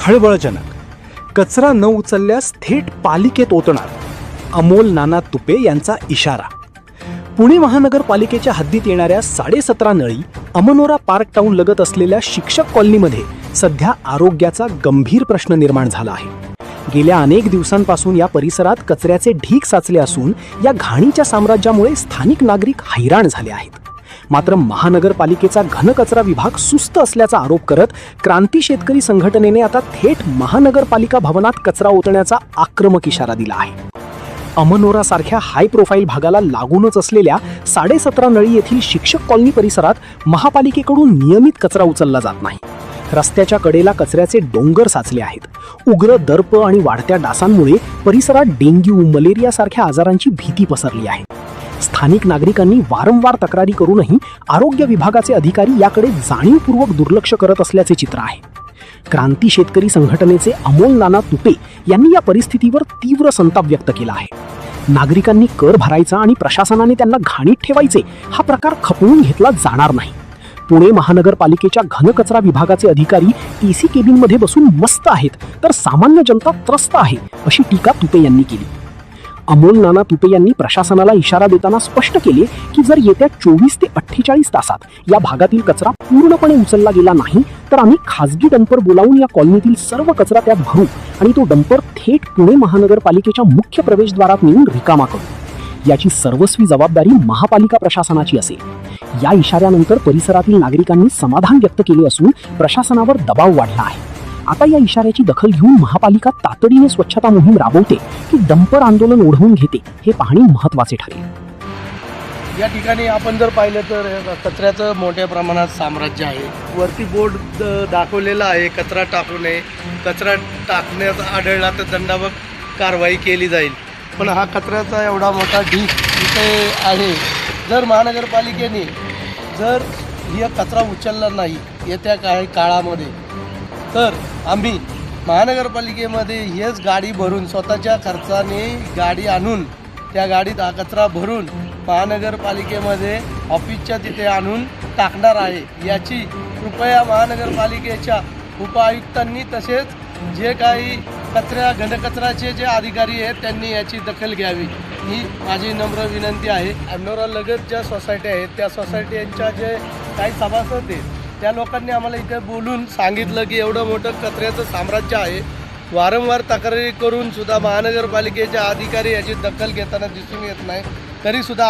खळबळजनक. कचरा न उचलल्यास थेट पालिकेत ओतणार, अमोल नाना तुपे यांचा इशारा. पुणे महानगरपालिकेच्या हद्दीत येणाऱ्या 17.5 नळी अमनोरा पार्क टाउन लगत असलेल्या शिक्षक कॉलनीमध्ये सध्या आरोग्याचा गंभीर प्रश्न निर्माण झाला आहे. गेल्या अनेक दिवसांपासून या परिसरात कचऱ्याचे ढीग साचले असून या घाणीच्या साम्राज्यामुळे स्थानिक नागरिक हैराण झाले आहेत. मात्र महानगरपालिकेचा घनकचरा विभाग सुस्त असल्याचा आरोप करत क्रांती शेतकरी संघटनेने आता थेट महानगरपालिका भवनात कचरा ओतण्याचा आक्रमक इशारा दिला आहे. अमनोरा सारख्या हाय प्रोफाईल भागाला लागूनच असलेल्या 17.5 नळी येथील शिक्षक कॉलनी परिसरात महापालिकेकडून नियमित कचरा उचलला जात नाही. रस्त्याच्या कडेला कचऱ्याचे डोंगर साचले आहेत. उग्र दर्प आणि वाढत्या डासांमुळे परिसरात डेंग्यू, मलेरिया सारख्या आजारांची भीती पसरली आहे. स्थानिक नागरिकांनी वारंवार तक्रारी करूनही आरोग्य विभागाचे अधिकारी याकडे जाणीवपूर्वक दुर्लक्ष करत असल्याचे चित्र आहे. क्रांती शेतकरी संघटनेचे अमोल नाना तुपे यांनी या परिस्थितीवर तीव्र संताप व्यक्त केला आहे. नागरिकांनी कर भरायचा आणि प्रशासनाने त्यांना घाणीत ठेवायचे हा प्रकार खपवून घेतला जाणार नाही. पुणे महानगरपालिकेच्या घनकचरा विभागाचे अधिकारी एसी केबिनमध्ये बसून मस्त आहेत, तर सामान्य जनता त्रस्त आहे, अशी टीका तुपे यांनी केली. अमोल नाना तुपे यांनी प्रशासनाला इशारा देताना स्पष्ट केले की जर येत्या 24 ते 48 तासात या भागातील कचरा पूर्णपणे उचलला गेला नाही तर आम्ही खासगी डंपर बोलावून या कॉलनीतील सर्व कचरा त्यात भरू आणि तो डंपर थेट पुणे महानगरपालिकेच्या मुख्य प्रवेशद्वारात नेऊन रिकामा करू. याची सर्वस्वी जबाबदारी महापालिका प्रशासनाची असेल. या इशाऱ्यानंतर परिसरातील नागरिकांनी समाधान व्यक्त केले असून प्रशासनावर दबाव वाढला आहे. आता या इशाऱ्याची दखल घेऊन महापालिका तातडीने स्वच्छता मोहीम राबवते की डंपर आंदोलन ओढवून घेते हे पाहणे महत्त्वाचे ठरेल. या ठिकाणी आपण जर पाहिलं तर कचऱ्याचं मोठ्या प्रमाणात साम्राज्य आहे. वरती बोर्ड दाखवलेला आहे कचरा टाकू नये, कचरा टाकण्यात आढळला तर दंडात्मक कारवाई केली जाईल. पण हा कचऱ्याचा एवढा मोठा ढीग इथे आहे. जर महानगरपालिकेने जर हा कचरा उचलला नाही येत्या काही काळामध्ये तर आम्ही महानगरपालिकेमध्ये हेच गाडी भरून स्वतःच्या खर्चाने गाडी आणून त्या गाडीत हा कचरा भरून महानगरपालिकेमध्ये ऑफिसच्या तिथे आणून टाकणार आहे. याची कृपया महानगरपालिकेच्या उपायुक्तांनी तसेच जे काही घनकचऱ्याचे जे अधिकारी आहेत त्यांनी याची दखल घ्यावी ही माझी नम्र विनंती आहे. अमनोरा लगत ज्या सोसायटी आहेत त्या सोसायटीच्या जे काही सभासद आहेत त्या लोकांनी आम्हाला इथे बोलून सांगितलं की एवढं मोठं कचऱ्याचं साम्राज्य आहे. वारंवार तक्रारी करून सुद्धा महानगरपालिकेचे अधिकारी याची दखल घेताना दिसून येत नाही. तरीसुद्धा